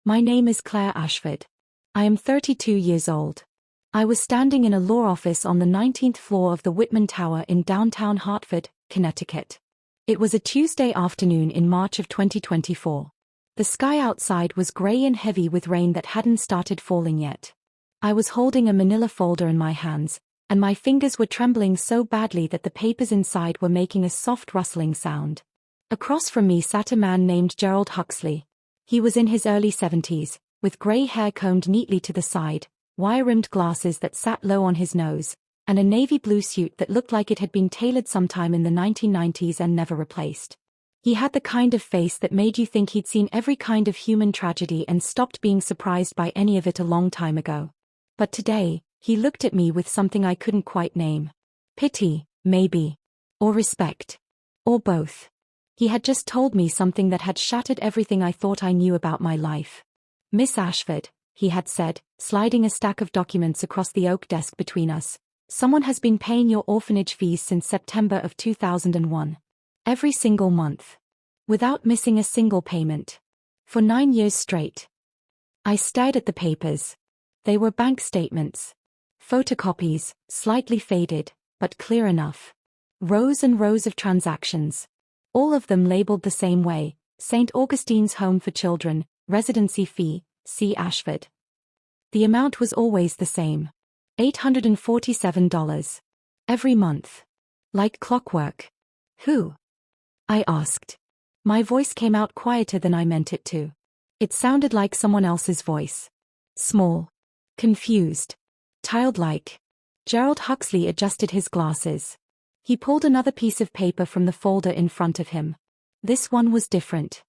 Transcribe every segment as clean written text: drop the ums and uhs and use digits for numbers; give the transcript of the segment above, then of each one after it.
My name is Claire Ashford. I am 32 years old. I was standing in a law office on the 19th floor of the Whitman Tower in downtown Hartford, Connecticut. It was a Tuesday afternoon in March of 2024. The sky outside was gray and heavy with rain that hadn't started falling yet. I was holding a manila folder in my hands, and my fingers were trembling so badly that the papers inside were making a soft rustling sound. Across from me sat a man named Gerald Huxley. He was in his early 70s, with gray hair combed neatly to the side, wire-rimmed glasses that sat low on his nose, and a navy blue suit that looked like it had been tailored sometime in the 1990s and never replaced. He had the kind of face that made you think he'd seen every kind of human tragedy and stopped being surprised by any of it a long time ago. But today, he looked at me with something I couldn't quite name. Pity, maybe. Or respect. Or both. He had just told me something that had shattered everything I thought I knew about my life. "Miss Ashford," he had said, sliding a stack of documents across the oak desk between us, "someone has been paying your orphanage fees since September of 2001. Every single month. Without missing a single payment. For 9 years straight." I stared at the papers. They were bank statements. Photocopies, slightly faded, but clear enough. Rows and rows of transactions. All of them labeled the same way: St. Augustine's Home for Children, residency fee, C. Ashford. The amount was always the same. $847. Every month. Like clockwork. Who? I asked. My voice came out quieter than I meant it to. It sounded like someone else's voice. Small. Confused. Childlike. Gerald Huxley adjusted his glasses. He pulled another piece of paper from the folder in front of him. This one was different.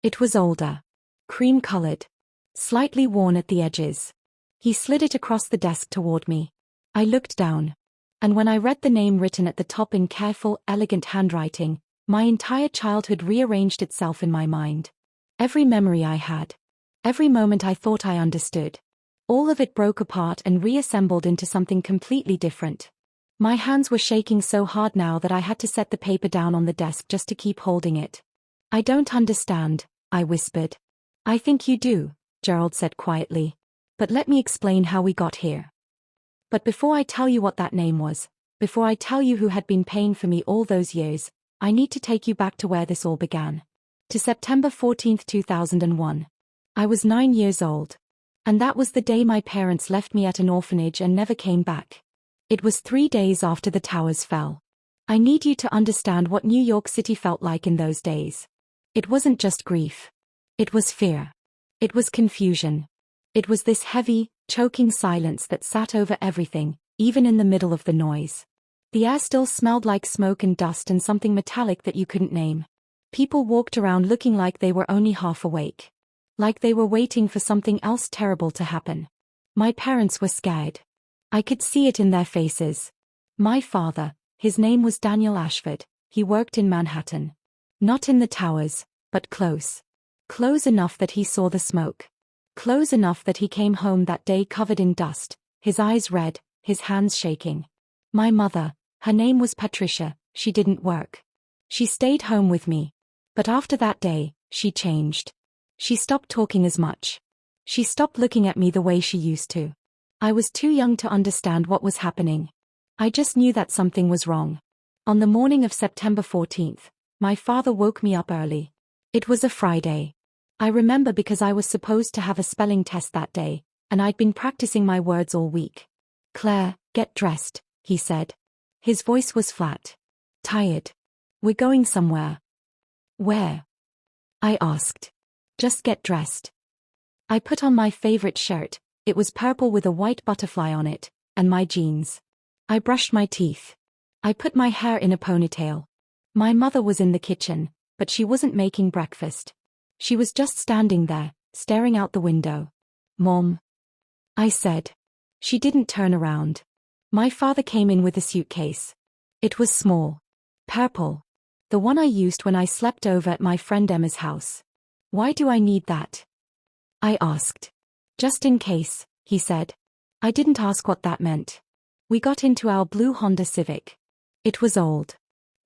It was older. Cream-colored. Slightly worn at the edges. He slid it across the desk toward me. I looked down. And when I read the name written at the top in careful, elegant handwriting, my entire childhood rearranged itself in my mind. Every memory I had. Every moment I thought I understood. All of it broke apart and reassembled into something completely different. My hands were shaking so hard now that I had to set the paper down on the desk just to keep holding it. "I don't understand," I whispered. "I think you do," Gerald said quietly. "But let me explain how we got here. But before I tell you what that name was, before I tell you who had been paying for me all those years, I need to take you back to where this all began. To September 14th, 2001. I was 9 years old. And that was the day my parents left me at an orphanage and never came back. It was 3 days after the towers fell. I need you to understand what New York City felt like in those days. It wasn't just grief. It was fear. It was confusion. It was this heavy, choking silence that sat over everything, even in the middle of the noise. The air still smelled like smoke and dust and something metallic that you couldn't name. People walked around looking like they were only half awake. Like they were waiting for something else terrible to happen. My parents were scared. I could see it in their faces. My father, his name was Daniel Ashford, he worked in Manhattan. Not in the towers, but close. Close enough that he saw the smoke. Close enough that he came home that day covered in dust, his eyes red, his hands shaking. My mother, her name was Patricia, she didn't work. She stayed home with me. But after that day, she changed. She stopped talking as much. She stopped looking at me the way she used to. I was too young to understand what was happening. I just knew that something was wrong. On the morning of September 14th, my father woke me up early. It was a Friday. I remember because I was supposed to have a spelling test that day, and I'd been practicing my words all week. "Claire, get dressed," he said. His voice was flat. Tired. "We're going somewhere." "Where?" I asked. "Just get dressed." I put on my favorite shirt. It was purple with a white butterfly on it, and my jeans. I brushed my teeth. I put my hair in a ponytail. My mother was in the kitchen, but she wasn't making breakfast. She was just standing there, staring out the window. "Mom," I said. She didn't turn around. My father came in with a suitcase. It was small. Purple. The one I used when I slept over at my friend Emma's house. "Why do I need that?" I asked. "Just in case," he said. I didn't ask what that meant. We got into our blue Honda Civic. It was old.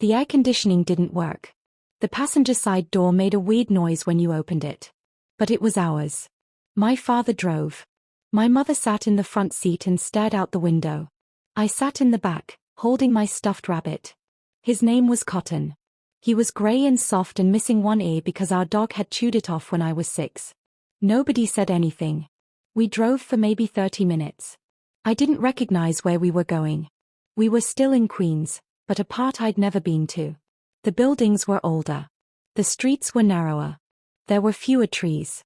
The air conditioning didn't work. The passenger side door made a weird noise when you opened it. But it was ours. My father drove. My mother sat in the front seat and stared out the window. I sat in the back, holding my stuffed rabbit. His name was Cotton. He was grey and soft and missing one ear because our dog had chewed it off when I was 6. Nobody said anything. We drove for maybe 30 minutes. I didn't recognize where we were going. We were still in Queens, but a part I'd never been to. The buildings were older. The streets were narrower. There were fewer trees.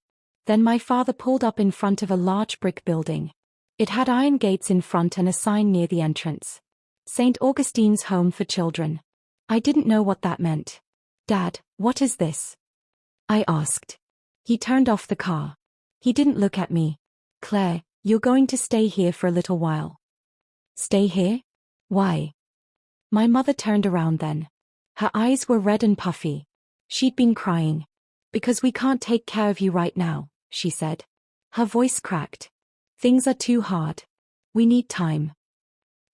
Then my father pulled up in front of a large brick building. It had iron gates in front and a sign near the entrance. St. Augustine's Home for Children. I didn't know what that meant. Dad, what is this? I asked. He turned off the car. He didn't look at me. Claire, you're going to stay here for a little while. Stay here? Why? My mother turned around then. Her eyes were red and puffy. She'd been crying. Because we can't take care of you right now, she said. Her voice cracked. Things are too hard. We need time.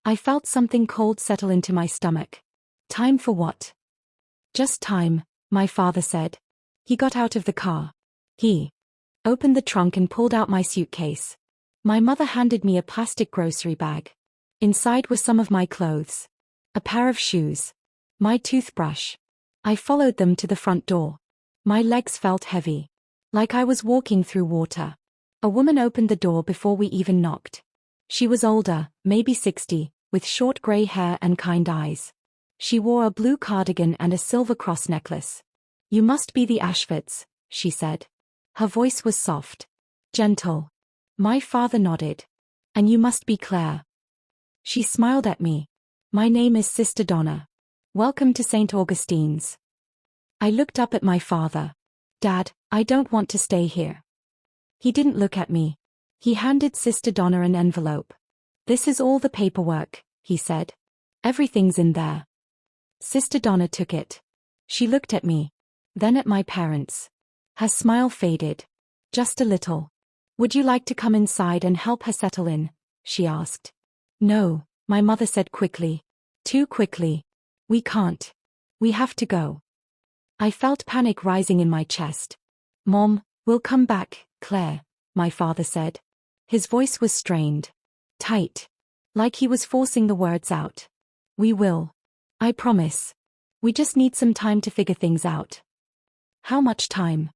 I felt something cold settle into my stomach. Time for what? Just time, my father said. He got out of the car. He opened the trunk and pulled out my suitcase. My mother handed me a plastic grocery bag. Inside were some of my clothes. A pair of shoes. My toothbrush. I followed them to the front door. My legs felt heavy. Like I was walking through water. A woman opened the door before we even knocked. She was older, maybe 60, with short grey hair and kind eyes. She wore a blue cardigan and a silver cross necklace. You must be the Ashfords, she said. Her voice was soft. Gentle. My father nodded. And you must be Claire. She smiled at me. My name is Sister Donna. Welcome to St. Augustine's. I looked up at my father. Dad, I don't want to stay here. He didn't look at me. He handed Sister Donna an envelope. This is all the paperwork, he said. Everything's in there. Sister Donna took it. She looked at me. Then at my parents. Her smile faded. Just a little. Would you like to come inside and help her settle in? She asked. No, my mother said quickly. Too quickly. We can't. We have to go. I felt panic rising in my chest. Mom, we'll come back, Claire, my father said. His voice was strained. Tight. Like he was forcing the words out. We will. I promise. We just need some time to figure things out. How much time?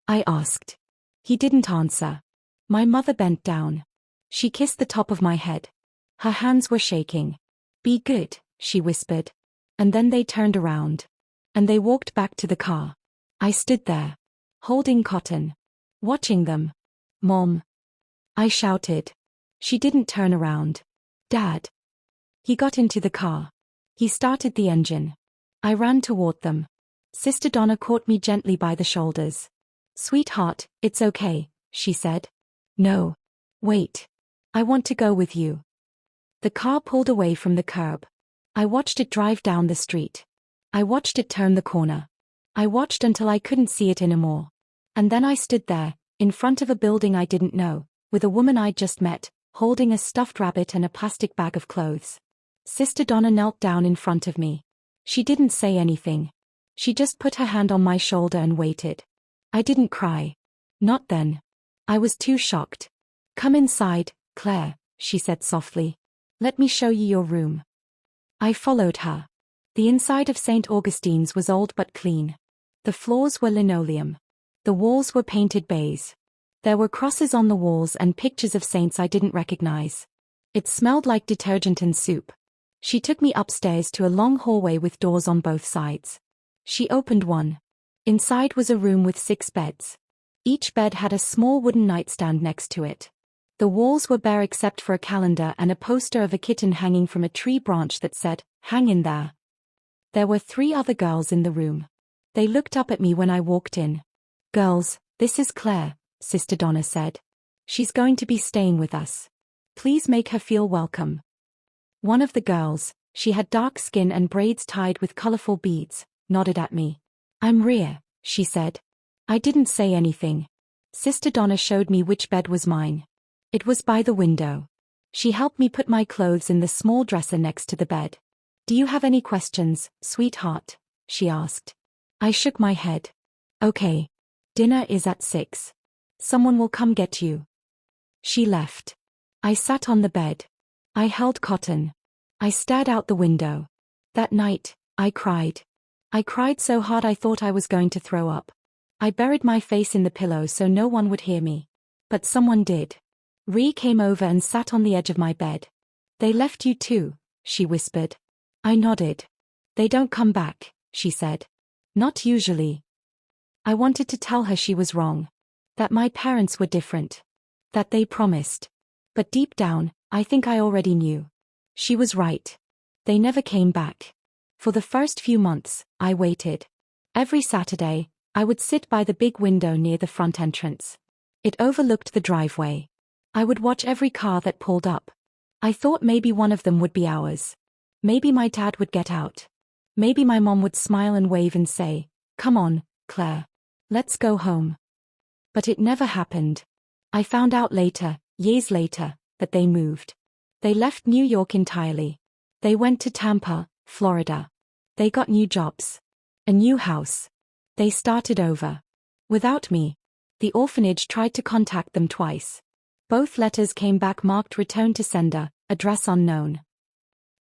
I asked. He didn't answer. My mother bent down. She kissed the top of my head. Her hands were shaking. Be good, she whispered. And then they turned around. And they walked back to the car. I stood there. Holding Cotton. Watching them. Mom. I shouted. She didn't turn around. Dad. He got into the car. He started the engine. I ran toward them. Sister Donna caught me gently by the shoulders. Sweetheart, it's okay, she said. No. Wait. I want to go with you. The car pulled away from the curb. I watched it drive down the street. I watched it turn the corner. I watched until I couldn't see it anymore. And then I stood there, in front of a building I didn't know, with a woman I'd just met, holding a stuffed rabbit and a plastic bag of clothes. Sister Donna knelt down in front of me. She didn't say anything. She just put her hand on my shoulder and waited. I didn't cry. Not then. I was too shocked. Come inside, Claire, she said softly. Let me show you your room. I followed her. The inside of St. Augustine's was old but clean. The floors were linoleum. The walls were painted beige. There were crosses on the walls and pictures of saints I didn't recognize. It smelled like detergent and soup. She took me upstairs to a long hallway with doors on both sides. She opened one. Inside was a room with 6 beds. Each bed had a small wooden nightstand next to it. The walls were bare except for a calendar and a poster of a kitten hanging from a tree branch that said, "Hang in there." There were 3 other girls in the room. They looked up at me when I walked in. Girls, this is Claire, Sister Donna said. She's going to be staying with us. Please make her feel welcome. One of the girls, she had dark skin and braids tied with colorful beads, nodded at me. I'm Rhea, she said. I didn't say anything. Sister Donna showed me which bed was mine. It was by the window. She helped me put my clothes in the small dresser next to the bed. Do you have any questions, sweetheart? She asked. I shook my head. Okay. Dinner is at 6. Someone will come get you. She left. I sat on the bed. I held Cotton. I stared out the window. That night, I cried. I cried so hard I thought I was going to throw up. I buried my face in the pillow so no one would hear me. But someone did. Ree came over and sat on the edge of my bed. They left you too, she whispered. I nodded. They don't come back, she said. Not usually. I wanted to tell her she was wrong. That my parents were different. That they promised. But deep down, I think I already knew. She was right. They never came back. For the first few months, I waited. Every Saturday, I would sit by the big window near the front entrance. It overlooked the driveway. I would watch every car that pulled up. I thought maybe one of them would be ours. Maybe my dad would get out. Maybe my mom would smile and wave and say, "Come on, Claire. Let's go home." But it never happened. I found out later, years later, that they moved. They left New York entirely. They went to Tampa, Florida. They got new jobs. A new house. They started over. Without me. The orphanage tried to contact them twice. Both letters came back marked return to sender, address unknown.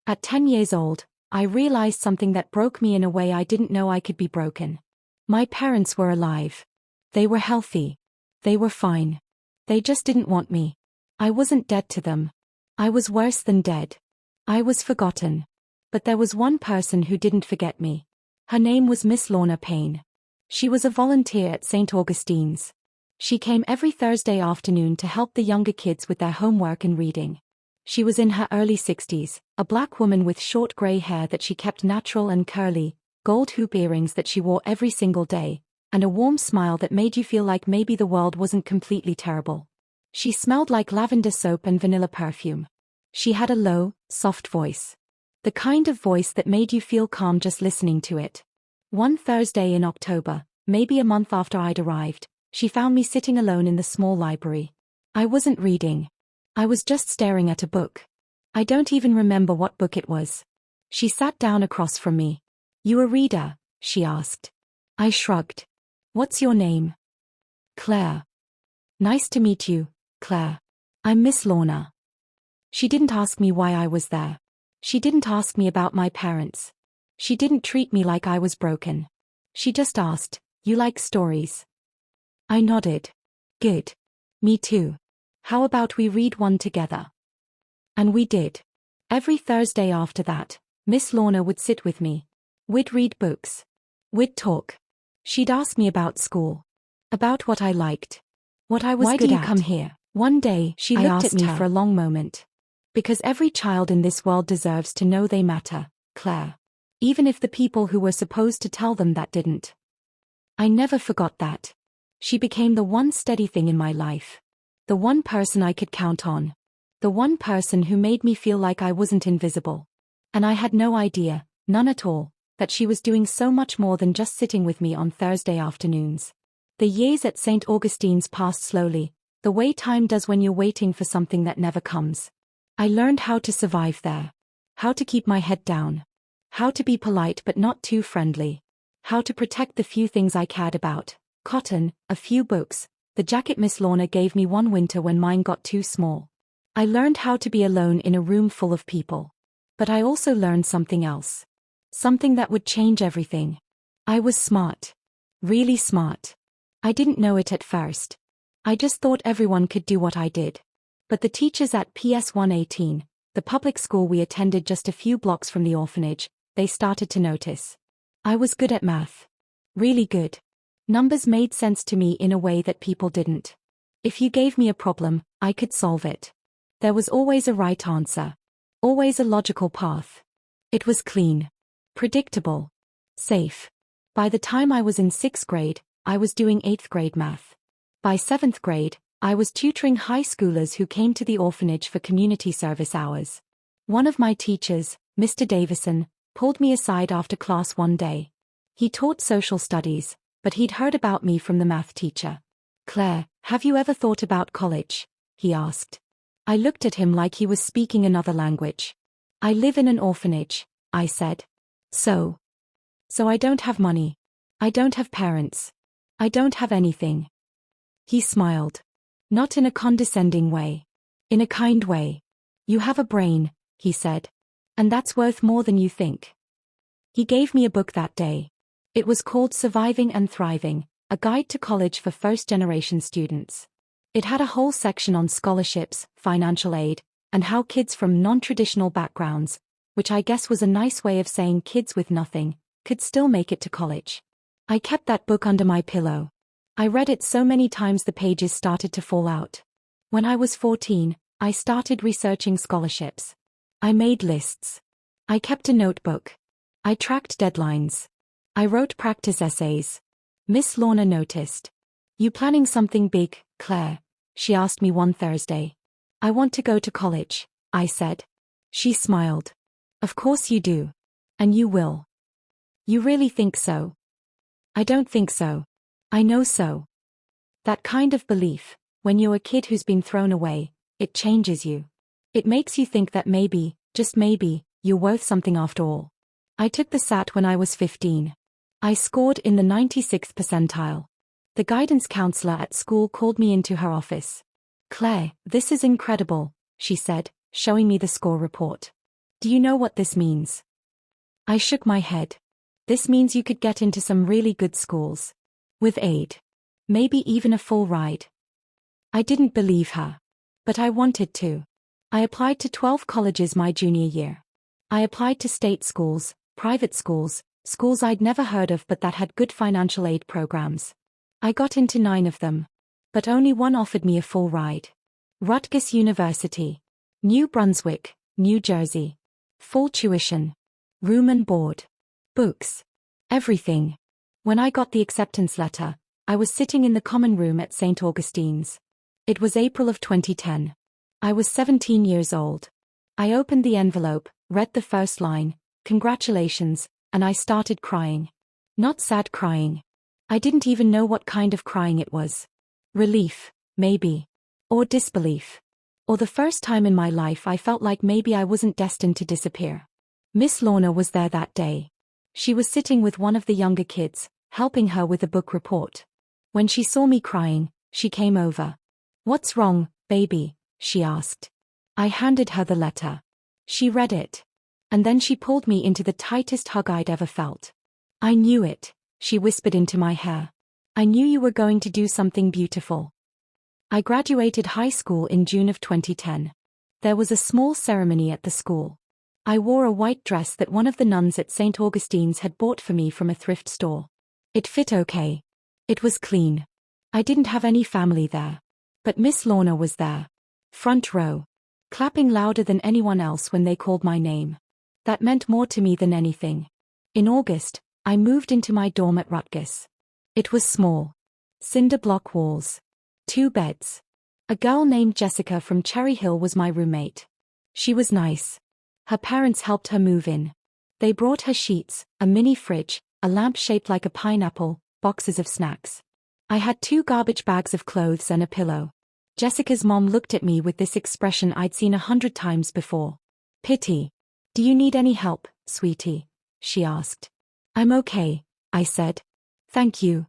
At 10 years old, I realized something that broke me in a way I didn't know I could be broken. My parents were alive. They were healthy. They were fine. They just didn't want me. I wasn't dead to them. I was worse than dead. I was forgotten. But there was one person who didn't forget me. Her name was Miss Lorna Payne. She was a volunteer at St. Augustine's. She came every Thursday afternoon to help the younger kids with their homework and reading. She was in her early 60s, a black woman with short gray hair that she kept natural and curly, gold hoop earrings that she wore every single day, and a warm smile that made you feel like maybe the world wasn't completely terrible. She smelled like lavender soap and vanilla perfume. She had a low, soft voice. The kind of voice that made you feel calm just listening to it. One Thursday in October, maybe a month after I'd arrived, she found me sitting alone in the small library. I wasn't reading. I was just staring at a book. I don't even remember what book it was. She sat down across from me. "You a reader?" she asked. I shrugged. "What's your name?" "Claire." "Nice to meet you, Claire. I'm Miss Lorna." She didn't ask me why I was there. She didn't ask me about my parents. She didn't treat me like I was broken. She just asked, "You like stories?" I nodded. "Good. Me too. How about we read one together?" And we did. Every Thursday after that, Miss Lorna would sit with me. We'd read books. We'd talk. She'd ask me about school. About what I liked. What I was good at. "Why do you come here?" One day, she looked at me for a long moment. "Because every child in this world deserves to know they matter, Claire. Even if the people who were supposed to tell them that didn't." I never forgot that. She became the one steady thing in my life. The one person I could count on. The one person who made me feel like I wasn't invisible. And I had no idea, none at all, that she was doing so much more than just sitting with me on Thursday afternoons. The years at St. Augustine's passed slowly, the way time does when you're waiting for something that never comes. I learned how to survive there. How to keep my head down. How to be polite but not too friendly. How to protect the few things I cared about. Cotton, a few books, the jacket Miss Lorna gave me one winter when mine got too small. I learned how to be alone in a room full of people. But I also learned something else. Something that would change everything. I was smart. Really smart. I didn't know it at first. I just thought everyone could do what I did. But the teachers at PS 118, the public school we attended just a few blocks from the orphanage, they started to notice. I was good at math. Really good. Numbers made sense to me in a way that people didn't. If you gave me a problem, I could solve it. There was always a right answer. Always a logical path. It was clean. Predictable. Safe. By the time I was in 6th grade, I was doing 8th grade math. By 7th grade, I was tutoring high schoolers who came to the orphanage for community service hours. One of my teachers, Mr. Davison, pulled me aside after class one day. He taught social studies, but he'd heard about me from the math teacher. "Claire, have you ever thought about college?" he asked. I looked at him like he was speaking another language. "I live in an orphanage," I said. So I don't have money. I don't have parents. I don't have anything." He smiled. Not in a condescending way. In a kind way. You have a brain, he said. And that's worth more than you think. He gave me a book that day. It was called Surviving and Thriving, a guide to college for first-generation students. It had a whole section on scholarships, financial aid, and how kids from non-traditional backgrounds, which I guess was a nice way of saying kids with nothing, could still make it to college. I kept that book under my pillow. I read it so many times the pages started to fall out. When I was 14, I started researching scholarships. I made lists. I kept a notebook. I tracked deadlines. I wrote practice essays. Miss Lorna noticed. You planning something big, Claire? She asked me one Thursday. I want to go to college, I said. She smiled. Of course you do. And you will. You really think so? I don't think so. I know so. That kind of belief, when you're a kid who's been thrown away, it changes you. It makes you think that maybe, just maybe, you're worth something after all. I took the SAT when I was 15. I scored in the 96th percentile. The guidance counselor at school called me into her office. Claire, this is incredible, she said, showing me the score report. Do you know what this means? I shook my head. This means you could get into some really good schools. With aid. Maybe even a full ride. I didn't believe her. But I wanted to. I applied to 12 colleges my junior year. I applied to state schools, private schools, schools I'd never heard of but that had good financial aid programs. I got into 9 of them. But only one offered me a full ride. Rutgers University. New Brunswick, New Jersey. Full tuition. Room and board. Books. Everything. When I got the acceptance letter, I was sitting in the common room at St. Augustine's. It was April of 2010. I was 17 years old. I opened the envelope, read the first line, congratulations, and I started crying. Not sad crying. I didn't even know what kind of crying it was. Relief, maybe. Or disbelief. Or the first time in my life I felt like maybe I wasn't destined to disappear. Miss Lorna was there that day. She was sitting with one of the younger kids, helping her with a book report. When she saw me crying, she came over. What's wrong, baby? She asked. I handed her the letter. She read it. And then she pulled me into the tightest hug I'd ever felt. I knew it, she whispered into my hair. I knew you were going to do something beautiful. I graduated high school in June of 2010. There was a small ceremony at the school. I wore a white dress that one of the nuns at St. Augustine's had bought for me from a thrift store. It fit okay. It was clean. I didn't have any family there. But Miss Lorna was there. Front row. Clapping louder than anyone else when they called my name. That meant more to me than anything. In August, I moved into my dorm at Rutgers. It was small. Cinder block walls. 2 beds. A girl named Jessica from Cherry Hill was my roommate. She was nice. Her parents helped her move in. They brought her sheets, a mini fridge, a lamp shaped like a pineapple, boxes of snacks. I had 2 garbage bags of clothes and a pillow. Jessica's mom looked at me with this expression I'd seen 100 times before. Pity. Do you need any help, sweetie? She asked. I'm okay, I said. Thank you.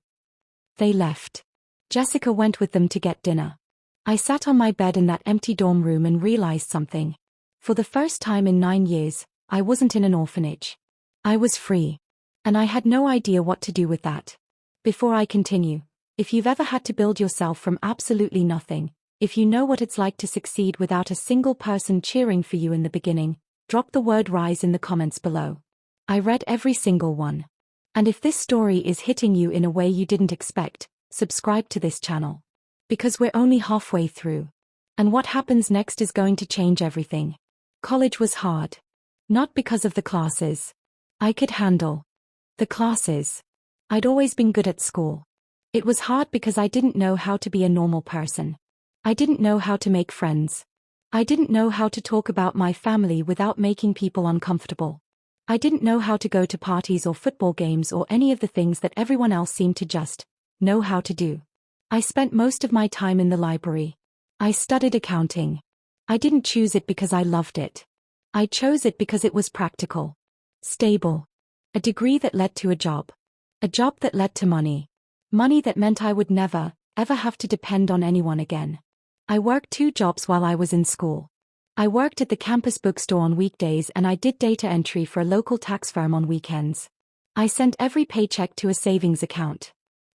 They left. Jessica went with them to get dinner. I sat on my bed in that empty dorm room and realized something. For the first time in 9 years, I wasn't in an orphanage. I was free. And I had no idea what to do with that. Before I continue, if you've ever had to build yourself from absolutely nothing, if you know what it's like to succeed without a single person cheering for you in the beginning, drop the word RISE in the comments below. I read every single one. And if this story is hitting you in a way you didn't expect, subscribe to this channel. Because we're only halfway through. And what happens next is going to change everything. College was hard. Not because of the classes. I could handle the classes. I'd always been good at school. It was hard because I didn't know how to be a normal person. I didn't know how to make friends. I didn't know how to talk about my family without making people uncomfortable. I didn't know how to go to parties or football games or any of the things that everyone else seemed to just know how to do. I spent most of my time in the library. I studied accounting. I didn't choose it because I loved it. I chose it because it was practical. Stable. A degree that led to a job. A job that led to money. Money that meant I would never, ever have to depend on anyone again. I worked 2 jobs while I was in school. I worked at the campus bookstore on weekdays and I did data entry for a local tax firm on weekends. I sent every paycheck to a savings account.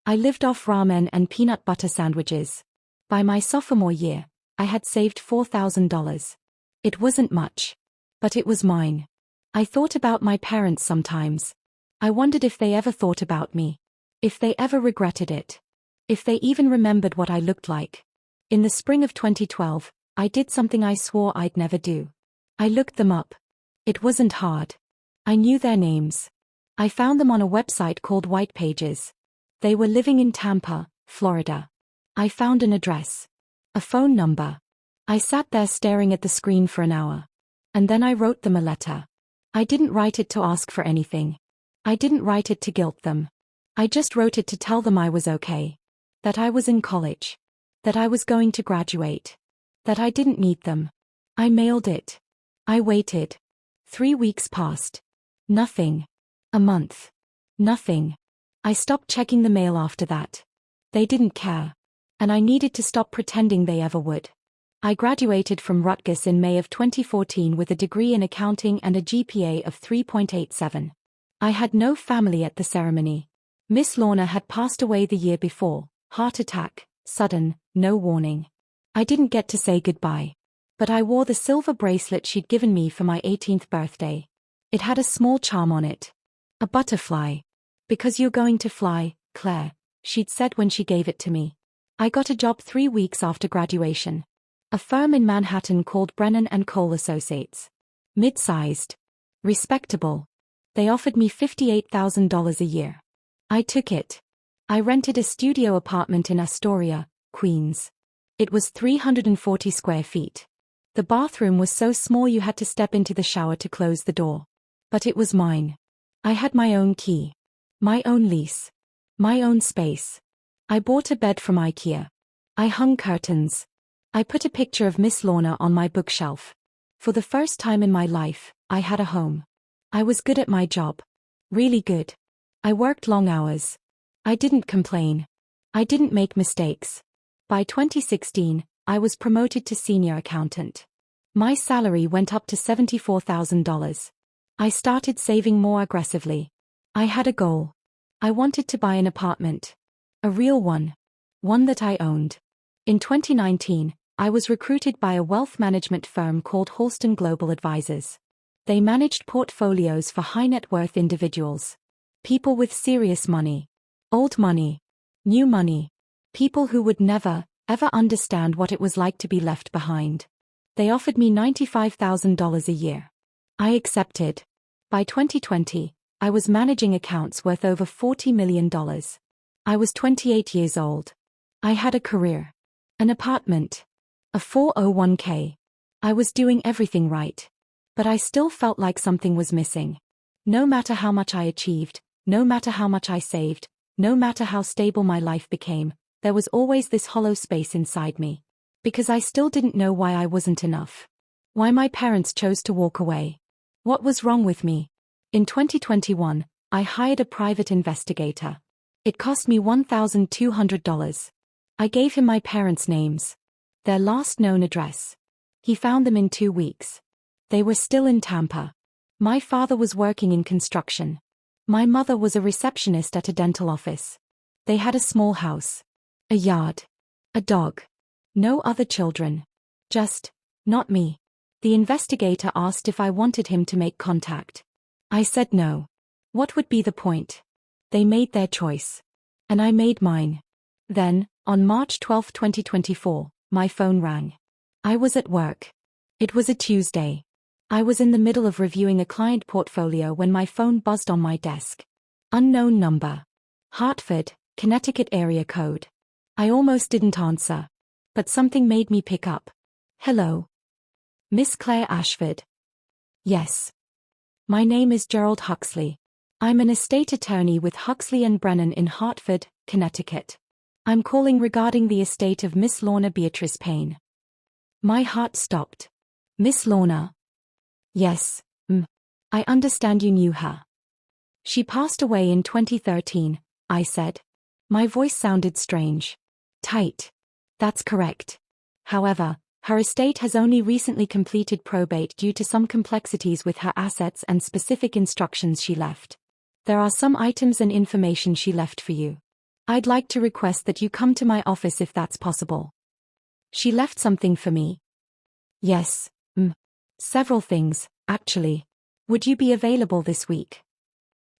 I lived off ramen and peanut butter sandwiches. By my sophomore year, I had saved $4,000. It wasn't much, but it was mine. I thought about my parents sometimes. I wondered if they ever thought about me. If they ever regretted it. If they even remembered what I looked like. In the spring of 2012, I did something I swore I'd never do. I looked them up. It wasn't hard. I knew their names. I found them on a website called White Pages. They were living in Tampa, Florida. I found an address. A phone number. I sat there staring at the screen for an hour. And then I wrote them a letter. I didn't write it to ask for anything. I didn't write it to guilt them. I just wrote it to tell them I was okay. That I was in college. That I was going to graduate. That I didn't need them. I mailed it. I waited. 3 weeks passed. Nothing. A month. Nothing. I stopped checking the mail after that. They didn't care. And I needed to stop pretending they ever would. I graduated from Rutgers in May of 2014 with a degree in accounting and a GPA of 3.87. I had no family at the ceremony. Miss Lorna had passed away the year before, heart attack, sudden, no warning. I didn't get to say goodbye. But I wore the silver bracelet she'd given me for my 18th birthday. It had a small charm on it. A butterfly. Because you're going to fly, Claire, she'd said when she gave it to me. I got a job 3 weeks after graduation. A firm in Manhattan called Brennan & Cole Associates. Mid-sized. Respectable. They offered me $58,000 a year. I took it. I rented a studio apartment in Astoria, Queens. It was 340 square feet. The bathroom was so small you had to step into the shower to close the door. But it was mine. I had my own key. My own lease. My own space. I bought a bed from IKEA. I hung curtains. I put a picture of Miss Lorna on my bookshelf. For the first time in my life, I had a home. I was good at my job. Really good. I worked long hours. I didn't complain. I didn't make mistakes. By 2016, I was promoted to senior accountant. My salary went up to $74,000. I started saving more aggressively. I had a goal. I wanted to buy an apartment. A real one. One that I owned. In 2019, I was recruited by a wealth management firm called Halston Global Advisors. They managed portfolios for high net worth individuals. People with serious money. Old money. New money. People who would never, ever understand what it was like to be left behind. They offered me $95,000 a year. I accepted. By 2020, I was managing accounts worth over $40 million. I was 28 years old. I had a career. An apartment. A 401k. I was doing everything right. But I still felt like something was missing. No matter how much I achieved, no matter how much I saved, no matter how stable my life became, there was always this hollow space inside me. Because I still didn't know why I wasn't enough. Why my parents chose to walk away. What was wrong with me? In 2021, I hired a private investigator. It cost me $1,200. I gave him my parents' names. Their last known address. He found them in 2 weeks. They were still in Tampa. My father was working in construction. My mother was a receptionist at a dental office. They had a small house. A yard. A dog. No other children. Just, not me. The investigator asked if I wanted him to make contact. I said no. What would be the point? They made their choice. And I made mine. Then, on March 12, 2024, my phone rang. I was at work. It was a Tuesday. I was in the middle of reviewing a client portfolio when my phone buzzed on my desk. Unknown number. Hartford, Connecticut area code. I almost didn't answer. But something made me pick up. Hello. Miss Claire Ashford. Yes. My name is Gerald Huxley. I'm an estate attorney with Huxley and Brennan in Hartford, Connecticut. I'm calling regarding the estate of Miss Lorna Beatrice Payne. My heart stopped. Miss Lorna? Yes, I understand you knew her. She passed away in 2013, I said. My voice sounded strange. Tight. That's correct. However, her estate has only recently completed probate due to some complexities with her assets and specific instructions she left. There are some items and information she left for you. I'd like to request that you come to my office if that's possible. She left something for me? Yes. Several things, actually. Would you be available this week?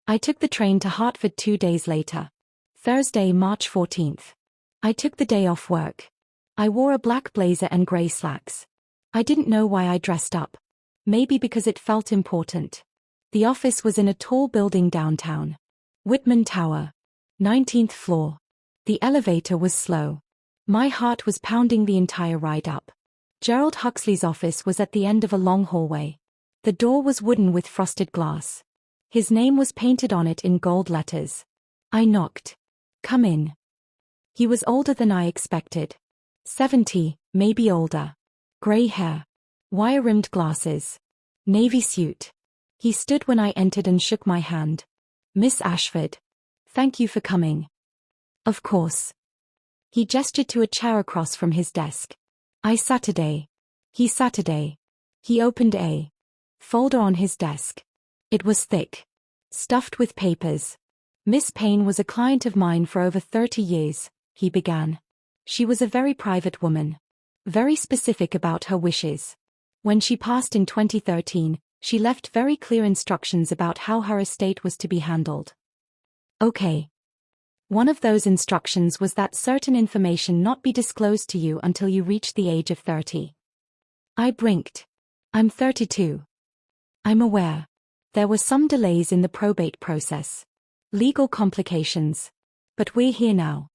I took the train to Hartford 2 days later. Thursday, March 14th. I took the day off work. I wore a black blazer and grey slacks. I didn't know why I dressed up. Maybe because it felt important. The office was in a tall building downtown. Whitman Tower. 19th floor. The elevator was slow. My heart was pounding the entire ride up. Gerald Huxley's office was at the end of a long hallway. The door was wooden with frosted glass. His name was painted on it in gold letters. I knocked. Come in. He was older than I expected. 70, maybe older. Grey hair. Wire-rimmed glasses. Navy suit. He stood when I entered and shook my hand. Miss Ashford. Thank you for coming. Of course. He gestured to a chair across from his desk. I Saturday. He Saturday. He opened a folder on his desk. It was thick. Stuffed with papers. Miss Payne was a client of mine for over 30 years, he began. She was a very private woman. Very specific about her wishes. When she passed in 2013, she left very clear instructions about how her estate was to be handled. Okay. One of those instructions was that certain information not be disclosed to you until you reach the age of 30. I blinked. I'm 32. I'm aware. There were some delays in the probate process. Legal complications. But we're here now.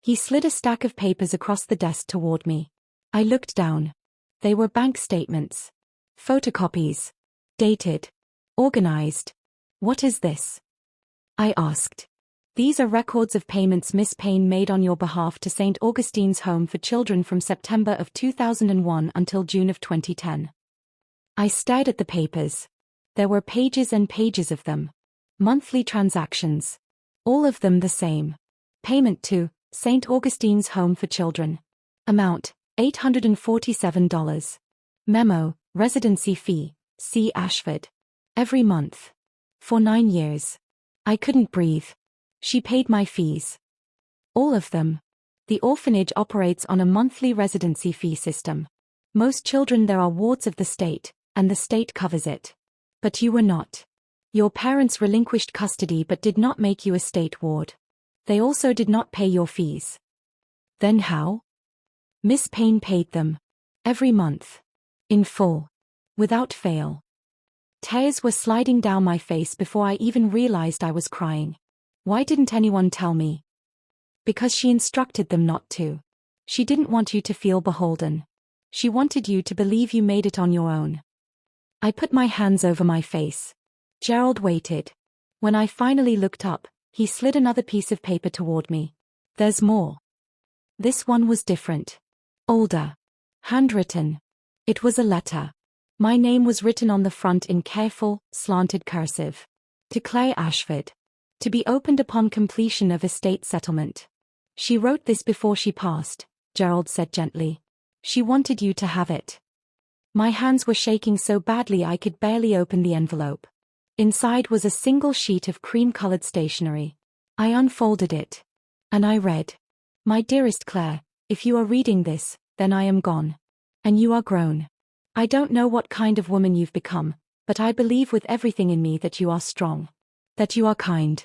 He slid a stack of papers across the desk toward me. I looked down. They were bank statements. Photocopies. Dated. Organized. What is this? I asked. These are records of payments Miss Payne made on your behalf to St. Augustine's Home for Children from September of 2001 until June of 2010. I stared at the papers. There were pages and pages of them. Monthly transactions. All of them the same. Payment to St. Augustine's Home for Children. Amount, $847. Memo, residency fee, C. Ashford. Every month. For 9 years. I couldn't breathe. She paid my fees. All of them. The orphanage operates on a monthly residency fee system. Most children there are wards of the state, and the state covers it. But you were not. Your parents relinquished custody but did not make you a state ward. They also did not pay your fees. Then how? Miss Payne paid them. Every month. In full. Without fail. Tears were sliding down my face before I even realized I was crying. Why didn't anyone tell me? Because she instructed them not to. She didn't want you to feel beholden. She wanted you to believe you made it on your own. I put my hands over my face. Gerald waited. When I finally looked up, he slid another piece of paper toward me. There's more. This one was different. Older. Handwritten. It was a letter. My name was written on the front in careful, slanted cursive. To Claire Ashford. To be opened upon completion of estate settlement. She wrote this before she passed, Gerald said gently. She wanted you to have it. My hands were shaking so badly I could barely open the envelope. Inside was a single sheet of cream-colored stationery. I unfolded it. And I read. My dearest Claire, if you are reading this, then I am gone. And you are grown. I don't know what kind of woman you've become, but I believe with everything in me that you are strong. That you are kind.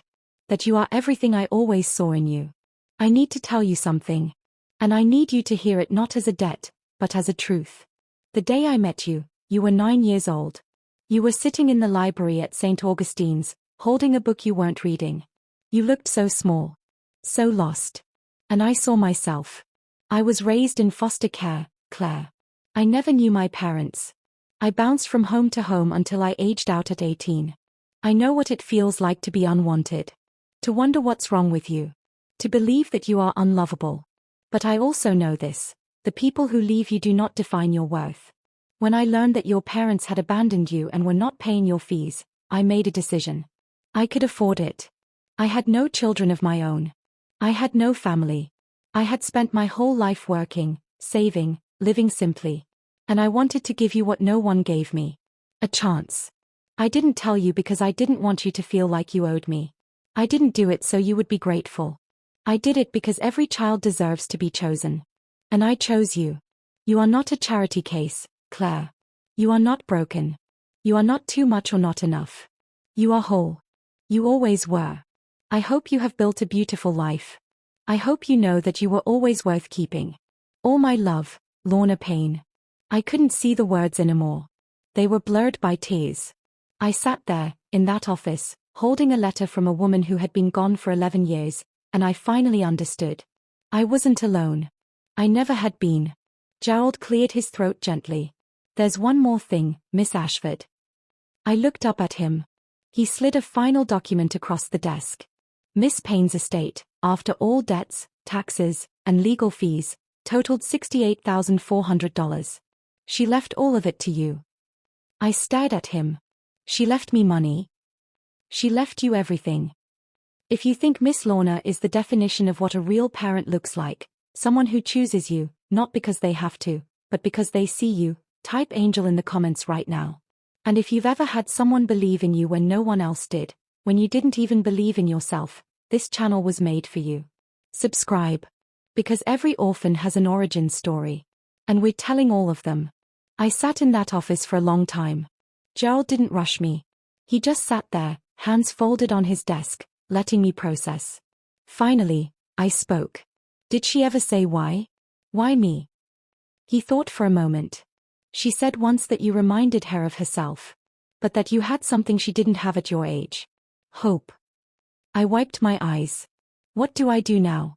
That you are everything I always saw in you. I need to tell you something. And I need you to hear it not as a debt, but as a truth. The day I met you, you were 9 years old. You were sitting in the library at St. Augustine's, holding a book you weren't reading. You looked so small. So lost. And I saw myself. I was raised in foster care, Claire. I never knew my parents. I bounced from home to home until I aged out at 18. I know what it feels like to be unwanted. To wonder what's wrong with you. To believe that you are unlovable. But I also know this. The people who leave you do not define your worth. When I learned that your parents had abandoned you and were not paying your fees, I made a decision. I could afford it. I had no children of my own. I had no family. I had spent my whole life working, saving, living simply. And I wanted to give you what no one gave me. A chance. I didn't tell you because I didn't want you to feel like you owed me. I didn't do it so you would be grateful. I did it because every child deserves to be chosen. And I chose you. You are not a charity case, Claire. You are not broken. You are not too much or not enough. You are whole. You always were. I hope you have built a beautiful life. I hope you know that you were always worth keeping. All my love, Lorna Payne. I couldn't see the words anymore. They were blurred by tears. I sat there, in that office, holding a letter from a woman who had been gone for 11 years, and I finally understood. I wasn't alone. I never had been. Gerald cleared his throat gently. There's one more thing, Miss Ashford. I looked up at him. He slid a final document across the desk. Miss Payne's estate, after all debts, taxes, and legal fees, totaled $68,400. She left all of it to you. I stared at him. She left me money. She left you everything. If you think Miss Lorna is the definition of what a real parent looks like, someone who chooses you, not because they have to, but because they see you, type angel in the comments right now. And if you've ever had someone believe in you when no one else did, when you didn't even believe in yourself, this channel was made for you. Subscribe. Because every orphan has an origin story. And we're telling all of them. I sat in that office for a long time. Gerald didn't rush me. He just sat there, hands folded on his desk, letting me process. Finally, I spoke. Did she ever say why? Why me? He thought for a moment. She said once that you reminded her of herself. But that you had something she didn't have at your age. Hope. I wiped my eyes. What do I do now?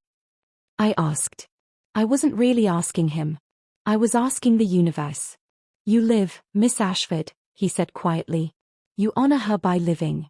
I asked. I wasn't really asking him. I was asking the universe. You live, Miss Ashford, he said quietly. You honor her by living.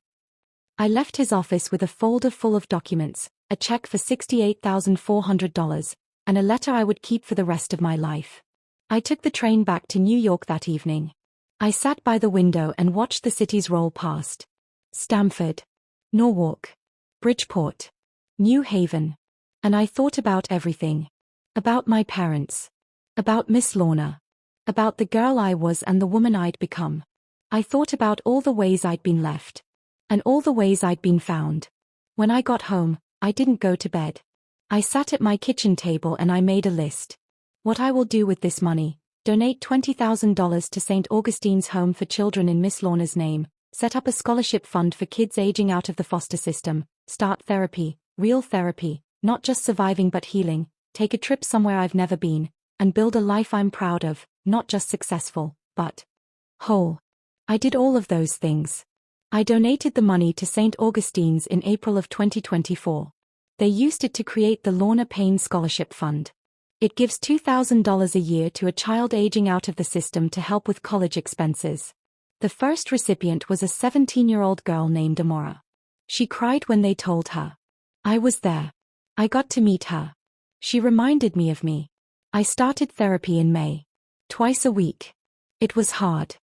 I left his office with a folder full of documents, a check for $68,400, and a letter I would keep for the rest of my life. I took the train back to New York that evening. I sat by the window and watched the cities roll past. Stamford, Norwalk, Bridgeport, New Haven. And I thought about everything. About my parents. About Miss Lorna. About the girl I was and the woman I'd become. I thought about all the ways I'd been left. And all the ways I'd been found. When I got home, I didn't go to bed. I sat at my kitchen table and I made a list. What I will do with this money: donate $20,000 to St. Augustine's Home for Children in Miss Lorna's name, set up a scholarship fund for kids aging out of the foster system, start therapy, real therapy, not just surviving but healing, take a trip somewhere I've never been, and build a life I'm proud of, not just successful, but whole. I did all of those things. I donated the money to St. Augustine's in April of 2024. They used it to create the Lorna Payne Scholarship Fund. It gives $2,000 a year to a child aging out of the system to help with college expenses. The first recipient was a 17-year-old girl named Amora. She cried when they told her. I was there. I got to meet her. She reminded me of me. I started therapy in May. Twice a week. It was hard.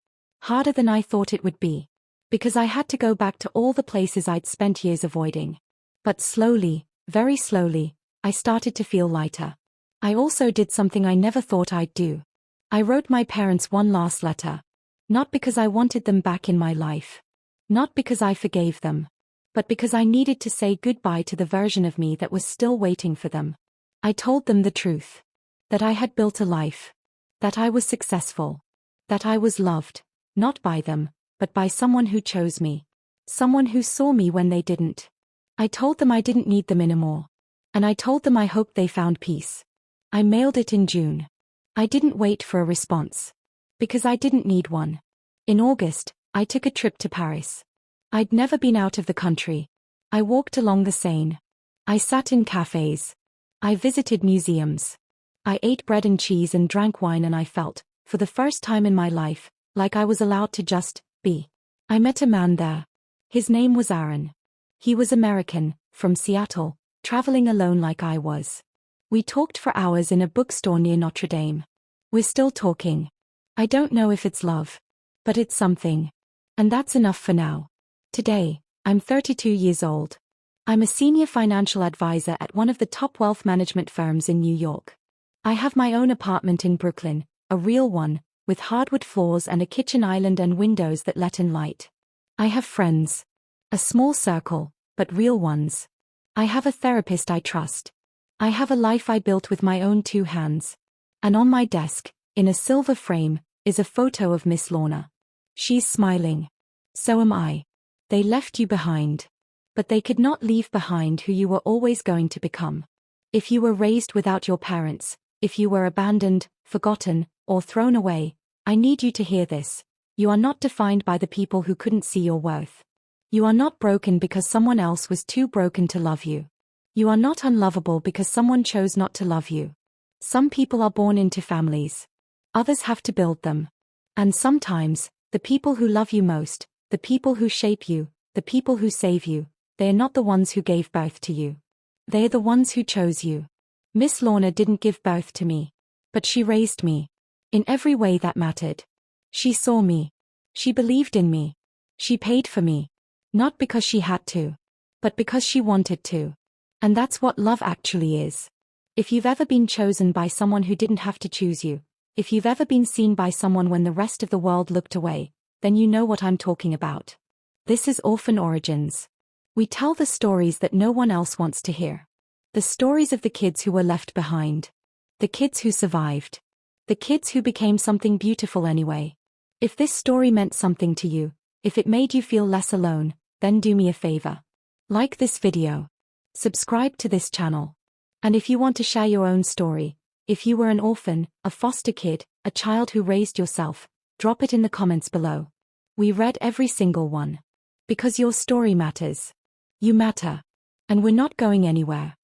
Harder than I thought it would be. Because I had to go back to all the places I'd spent years avoiding. But slowly, very slowly, I started to feel lighter. I also did something I never thought I'd do. I wrote my parents one last letter. Not because I wanted them back in my life. Not because I forgave them. But because I needed to say goodbye to the version of me that was still waiting for them. I told them the truth. That I had built a life. That I was successful. That I was loved, not by them, but by someone who chose me. Someone who saw me when they didn't. I told them I didn't need them anymore. And I told them I hoped they found peace. I mailed it in June. I didn't wait for a response. Because I didn't need one. In August, I took a trip to Paris. I'd never been out of the country. I walked along the Seine. I sat in cafes. I visited museums. I ate bread and cheese and drank wine, and I felt, for the first time in my life, like I was allowed to just be. I met a man there. His name was Aaron. He was American, from Seattle, traveling alone like I was. We talked for hours in a bookstore near Notre Dame. We're still talking. I don't know if it's love. But it's something. And that's enough for now. Today, I'm 32 years old. I'm a senior financial advisor at one of the top wealth management firms in New York. I have my own apartment in Brooklyn, a real one, with hardwood floors and a kitchen island and windows that let in light. I have friends. A small circle, but real ones. I have a therapist I trust. I have a life I built with my own 2 hands. And on my desk, in a silver frame, is a photo of Miss Lorna. She's smiling. So am I. They left you behind. But they could not leave behind who you were always going to become. If you were raised without your parents, if you were abandoned, forgotten, or thrown away, I need you to hear this. You are not defined by the people who couldn't see your worth. You are not broken because someone else was too broken to love you. You are not unlovable because someone chose not to love you. Some people are born into families. Others have to build them. And sometimes, the people who love you most, the people who shape you, the people who save you, they are not the ones who gave birth to you. They are the ones who chose you. Miss Lorna didn't give birth to me. But she raised me. In every way that mattered. She saw me. She believed in me. She paid for me. Not because she had to. But because she wanted to. And that's what love actually is. If you've ever been chosen by someone who didn't have to choose you, if you've ever been seen by someone when the rest of the world looked away, then you know what I'm talking about. This is Orphan Origins. We tell the stories that no one else wants to hear. The stories of the kids who were left behind. The kids who survived. The kids who became something beautiful anyway. If this story meant something to you, if it made you feel less alone, then do me a favor. Like this video. Subscribe to this channel. And if you want to share your own story, if you were an orphan, a foster kid, a child who raised yourself, drop it in the comments below. We read every single one. Because your story matters. You matter. And we're not going anywhere.